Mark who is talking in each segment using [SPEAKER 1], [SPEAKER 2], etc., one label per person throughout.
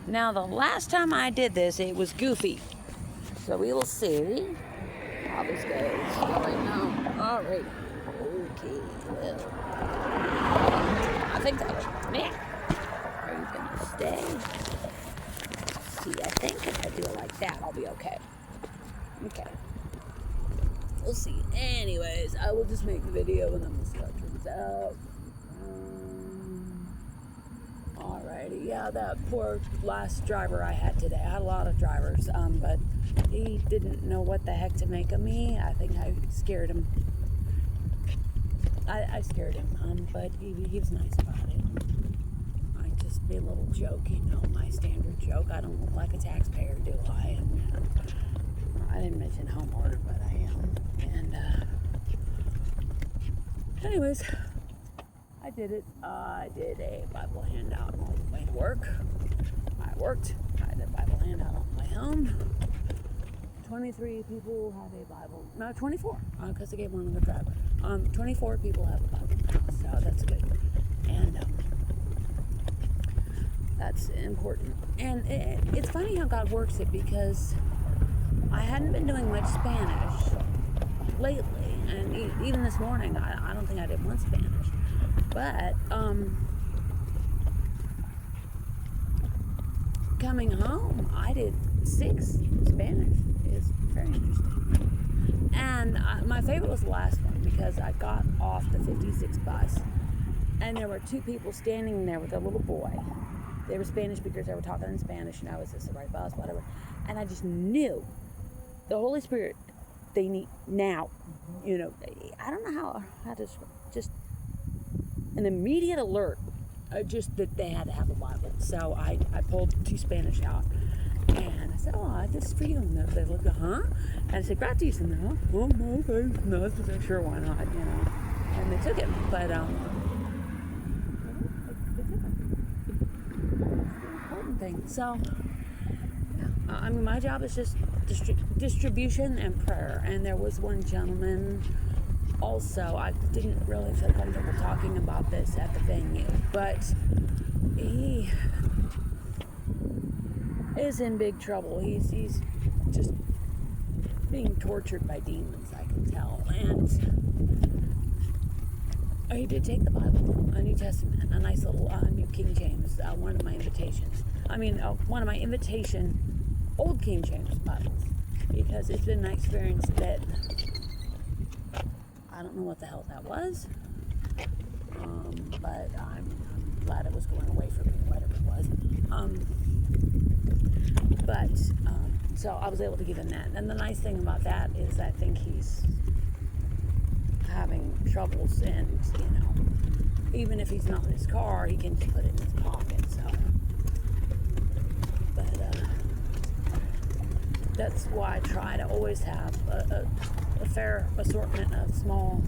[SPEAKER 1] Now, the last time I did this, it was goofy. So we will see how this goes. All right, now. All right. Okay, well. I think that's me. Are you going to stay? See, I think if I do it like that, I'll be okay. Okay. We'll see. Anyways, I will just make the video and then we'll see how it turns out. Alrighty, yeah, that poor last driver I had today. I had a lot of drivers, but he didn't know what the heck to make of me. I think I scared him. I scared him, but he was nice about it. I just made a little joke, my standard joke. I don't look like a taxpayer, do I? And, I didn't mention homeowner, but I am. And, anyways, I did it. I did a Bible handout on the way to work. I worked. I did a Bible handout on my home. 23 people have a Bible. No, 24, because I gave one to the driver. 24 people have a Bible now, so that's good. And that's important. And it's funny how God works it, because I hadn't been doing much Spanish lately. And even this morning, I don't think I did one Spanish. But, coming home, I did 6 Spanish. It's very interesting. And my favorite was the last one, because I got off the 56 bus, and there were 2 people standing there with a little boy. They were Spanish speakers. They were talking in Spanish, and I was just the right bus, whatever. And I just knew the Holy Spirit, they need now. I don't know how to just an immediate alert, just that they had to have a Bible. So I pulled 2 Spanish out, and I said, "Oh, this is for you." And they looked, "Huh?" And I said, "Gratis." And they're, "Oh, okay." No, sure, why not? And they took it, but they took it. It's the important thing. So, my job is just distribution and prayer. And there was one gentleman. Also, I didn't really feel comfortable talking about this at the venue, but he is in big trouble. He's just being tortured by demons, I can tell. And he did take the Bible, a New Testament, a nice little New King James, one of my invitations. One of my invitation Old King James Bibles, because it's been my experience that I don't know what the hell that was, but I'm glad it was going away from me, whatever it was. So I was able to give him that. And the nice thing about that is I think he's having troubles, and, even if he's not in his car, he can just put it in his pocket, so. But, that's why I try to always have a fair assortment of small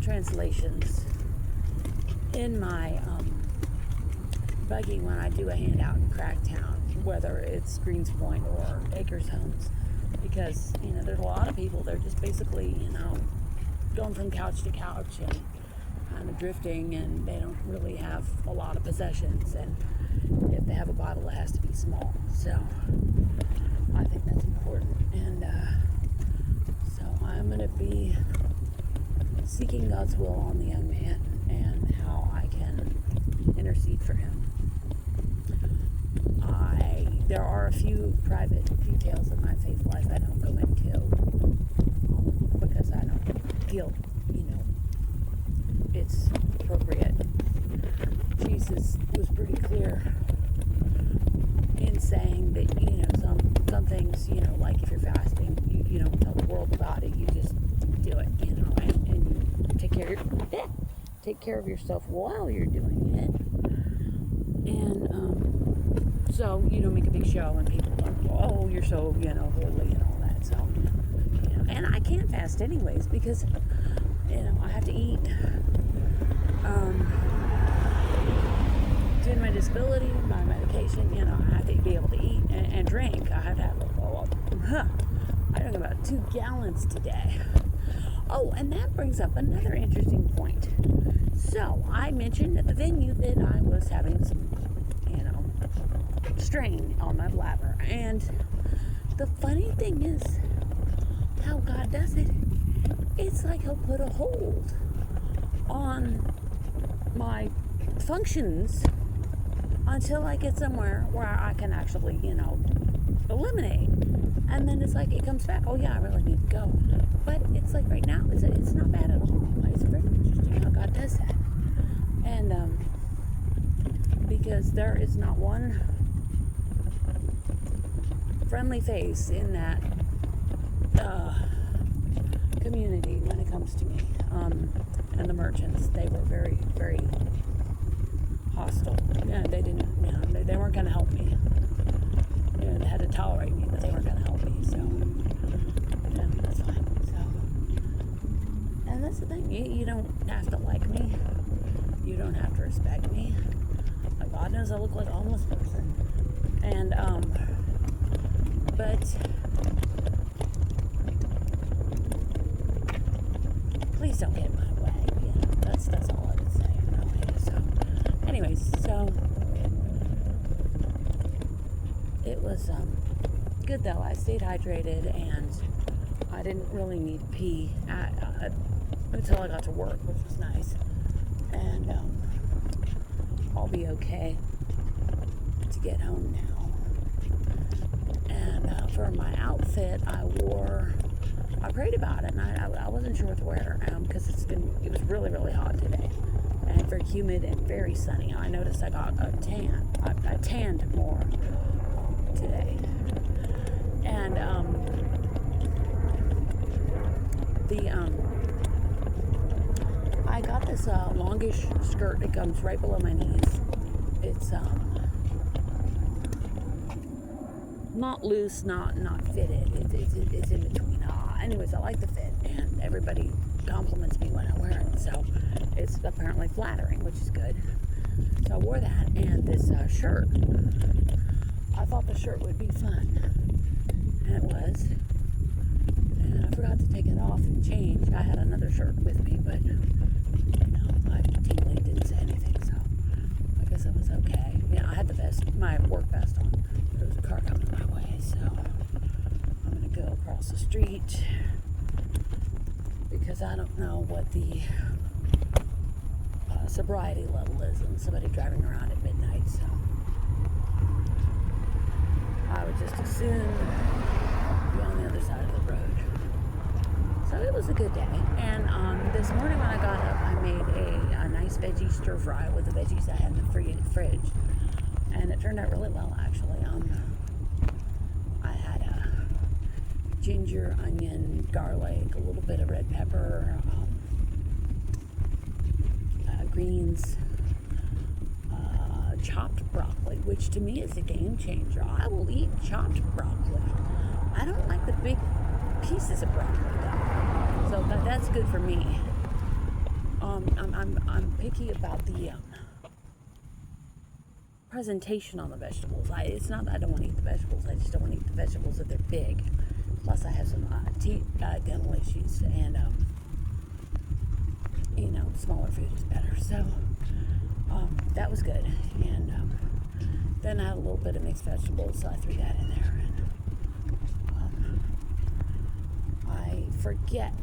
[SPEAKER 1] translations in my buggy when I do a handout in Cracktown, whether it's Greens Point or Acres Homes, because there's a lot of people, they're just basically going from couch to couch and kind of drifting, and they don't really have a lot of possessions, and if they have a Bible, it has to be small. So I think that's important. And so I'm going to be seeking God's will on the young man and how I can intercede for him. There are a few private details of my faith life I don't go into, because I don't feel, it's appropriate. Jesus was pretty clear in saying that, some things, like if you're fasting, you don't tell the world about it, you just do it, and you take care of yourself while you're doing it. And so you don't make a big show, and people don't go, "Oh, you're so, holy," and all that. So, and I can't fast anyways, because, I have to eat. Due to my disability, my medication, I have to be able to eat and drink. I have to have, I drank about 2 gallons today. Oh, and that brings up another interesting point. So, I mentioned at the venue that I was having some, strain on my bladder. And the funny thing is how God does it. It's like he'll put a hold on my functions until I get somewhere where I can actually, eliminate. And then it's like it comes back. Oh yeah, I really need to go. But it's like right now, it's not bad at all. It's very interesting how God does that. And because there is not one friendly face in that community when it comes to me. And the merchants, they were very, very hostile. Yeah, they didn't, they weren't going to help me. They had to tolerate me, but they weren't going to help me. So, that's fine. So, and that's the thing. You don't have to like me. You don't have to respect me. God knows I look like a homeless person. And, but please don't get in my way. That's all I would say, really. So, anyways, it was good though. I stayed hydrated and I didn't really need to pee until I got to work, which was nice. And I'll be okay to get home now. And for my outfit, I prayed about it, and I wasn't sure what to wear because it was really, really hot today, and very humid and very sunny. I noticed I got a tan. I tanned more today, and I got this longish skirt that comes right below my knees. It's not loose, not fitted. It's in between. Anyways, I like the fit, and everybody compliments me when I wear it, so it's apparently flattering, which is good. So I wore that, and this shirt. I thought the shirt would be fun, and it was. And I forgot to take it off and change. I had another shirt with me, but my team lead didn't say anything, so I guess it was okay. I had the vest, my work vest on. There was a car coming my way, so I'm going to go across the street because I don't know what the sobriety level is and somebody driving around at midnight, so I would just as soon be on the other side of the road. So it was a good day, and this morning when I got up, I made a nice veggie stir fry with the veggies I had in the fridge, and it turned out really well, actually. I had ginger, onion, garlic, a little bit of red pepper, greens, chopped broccoli, which to me is a game changer. I will eat chopped broccoli. I don't like the big pieces of broccoli though, so that's good for me. I'm picky about the presentation on the vegetables. It's not that I don't want to eat the vegetables. I just don't want to eat the vegetables if they're big. Plus, I have some dental issues, and smaller food is better. So that was good. And then I had a little bit of mixed vegetables, so I threw that in there. And I forget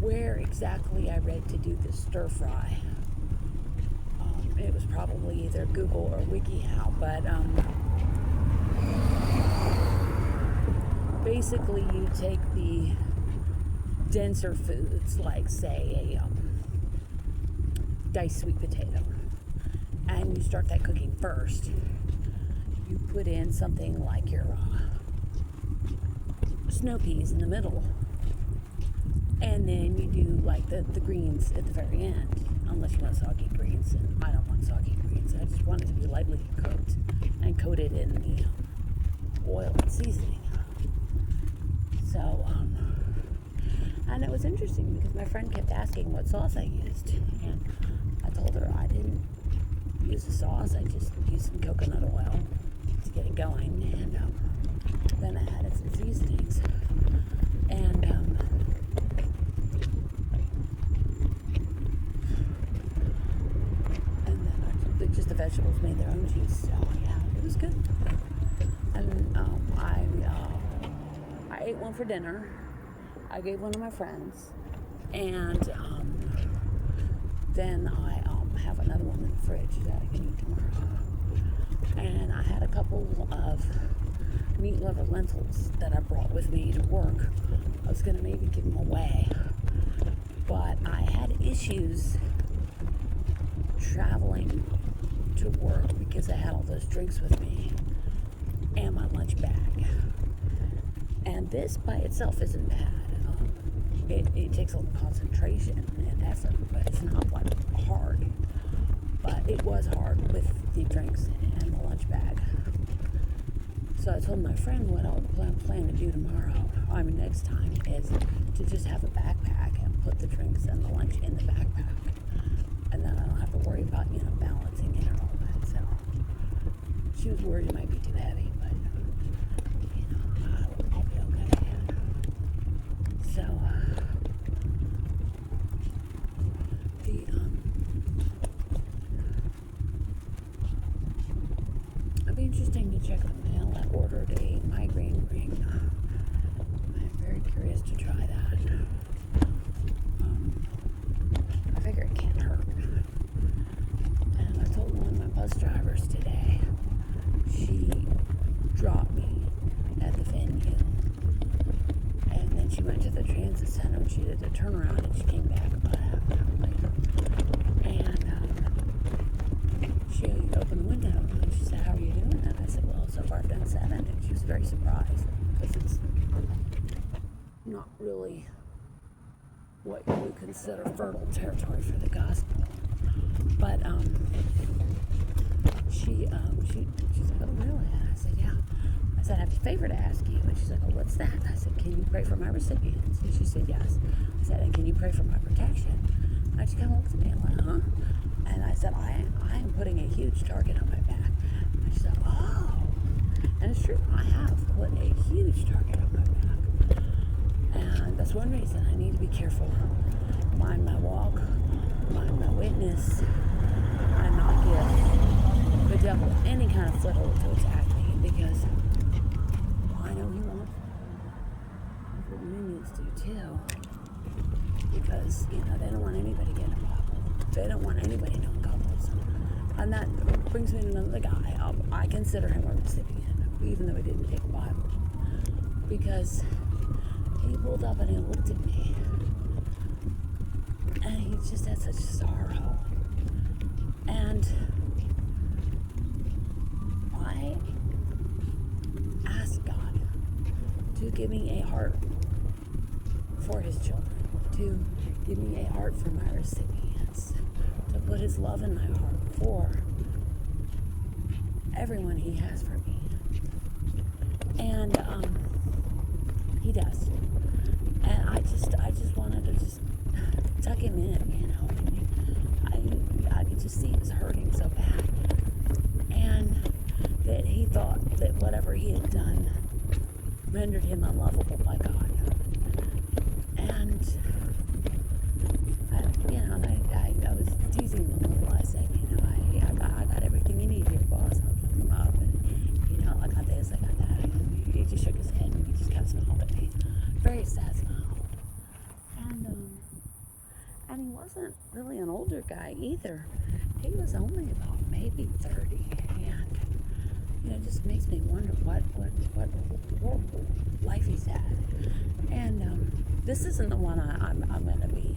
[SPEAKER 1] where exactly I read to do the stir fry. It was probably either Google or WikiHow, but basically you take the denser foods, like say a diced sweet potato, and you start that cooking first. You put in something like your snow peas in the middle, and then you do like the greens at the very end, unless you want soggy greens, and I don't want soggy greens. I just want it to be lightly cooked and coated in the oil and seasoning. So, and it was interesting because my friend kept asking what sauce I used, and I told her I didn't use a sauce. I just used some coconut oil to get it going, and then I added some seasonings, and then just the vegetables made their own juice. So yeah, it was good. one for dinner. I gave one to my friends, and then I have another one in the fridge that I can eat tomorrow. And I had a couple of meat liver lentils that I brought with me to work. I was going to maybe give them away, but I had issues traveling to work because I had all those drinks with me and my lunch bag. And this by itself isn't bad. It takes a little concentration and effort, but it's not like hard. But it was hard with the drinks and the lunch bag. So I told my friend what I'll plan to do tomorrow, next time, is to just have a backpack and put the drinks and the lunch in the backpack. And then I don't have to worry about, balancing it and all that. So she was worried it might be too heavy, but, I'll be okay. So, it'd be interesting to check the mail. I ordered a migraine ring. I'm very curious to try that. I figure it can't hurt. And I told one of my bus drivers today, she dropped me at the venue. And then she went to the transit center and she did a turnaround and she came back about half an hour later. And she opened the window and she said, "How are you doing?" And I said, "Well, so far I've done 7." And she was very surprised because it's not really what you would consider fertile territory for the gospel. But she's like, "Oh, really?" And I said, "Yeah." I said, "I have a favor to ask you." And she's like, "Oh, what's that?" I said, "Can you pray for my recipients?" And she said, "Yes." I said, "And can you pray for my protection?" And she kind of looked at me and went, "Huh?" And I said, I am putting a huge target on my back." And she said, "Oh." And it's true, I have put a huge target on my back. And that's one reason I need to be careful. Mind my walk, mind my witness, and not give the devil any kind of foothold to attack me, because I know he wants. The minions do too. Because, they don't want anybody getting involved. They don't want anybody knowing God loves them. And that brings me to another guy. I consider him a recipient, even though he didn't take a Bible. Because he pulled up and he looked at me. And he just had such sorrow. And I asked God to give me a heart for his children, to give me a heart for my recipients, to put his love in my heart for everyone he has for me. And he does. And I just wanted to just tuck him in, I could just see he was hurting so bad. And that he thought that whatever he had done rendered him unlovable by God. And I was teasing him a little. I said, I got everything you need here, boss. I'll hook him up, and I got this, I got that. And he just shook his head and he just kind of smiled at me, very sad smile. And he wasn't really an older guy either. He was only about maybe 30, and it just makes me wonder what horrible life he's had. And this isn't the one I'm going to be,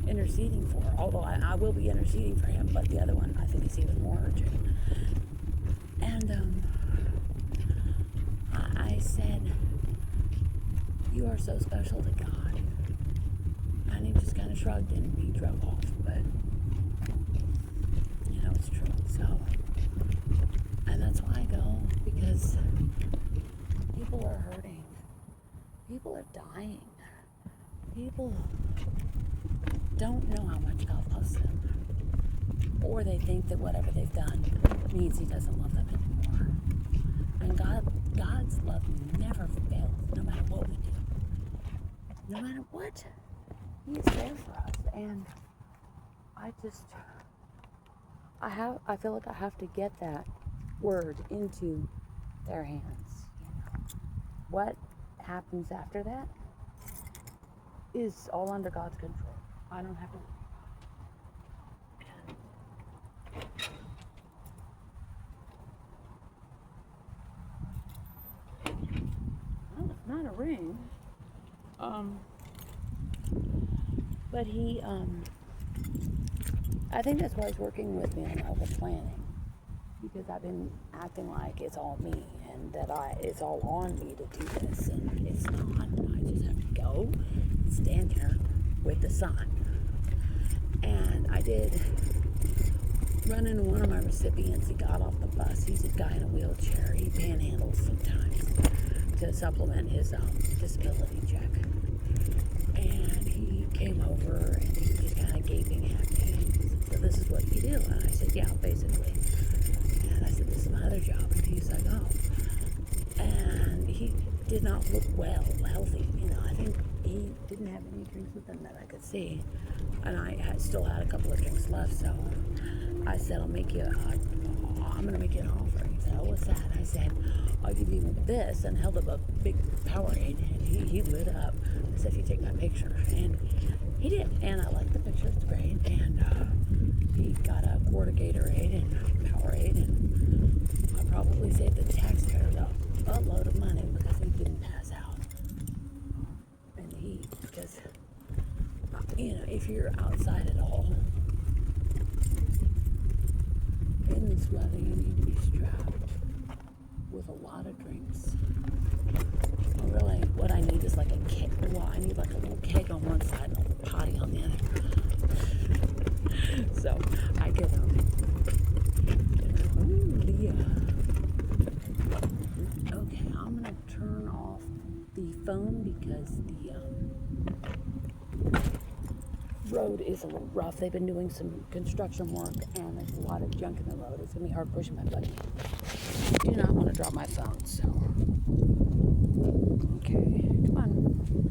[SPEAKER 1] interceding for. Although I will be interceding for him, but the other one I think is even more urgent. And I said, "You are so special to God." And he just kind of shrugged and he drove off. But it's true. So, and that's why I go, because people are hurting. People are dying. People don't know how much God loves them. Or they think that whatever they've done means he doesn't love them anymore. And God's love never fails, no matter what we do. No matter what, he is there for us. And I feel like I have to get that word into their hands. happens after that is all under God's control. I don't have to. Well, it's not a ring. But he, I think that's why he's working with me on all the planning. Because I've been acting like it's all me and that it's all on me to do this, and it's not. I just have to go and stand there with the sign. And I did run into one of my recipients. He got off the bus. He's a guy in a wheelchair. He panhandles sometimes to supplement his disability check. And he came over and he was just kind of gaping at me. And he said, "So this is what you do?" And I said, "Yeah, basically." And I said, "This is my other job." And he's like, "Oh." And he did not look healthy. I think he didn't have any drinks with him that I could see. And I still had a couple of drinks left, so I said, I'm going to make you an offer. He said, "Oh, what's that?" I said, "I'll give you this," and held up a big Powerade, and he lit up. I said, "If you take my picture." And he did, and I liked the picture. It's great. And he got a quart of Gatorade and Powerade, and I probably saved the taxpayers a load of money because he didn't pass out. And because if you're outside at all in this weather, you need to be strapped with a lot of drinks. Really, what I need is like a keg. Well, I need like a little keg on one side and a little potty on the other. So I could okay, I'm gonna turn off the phone because the road is a little rough. They've been doing some construction work and there's a lot of junk in the road. It's gonna be hard pushing my button. I do not want to drop my phone, so okay, come on.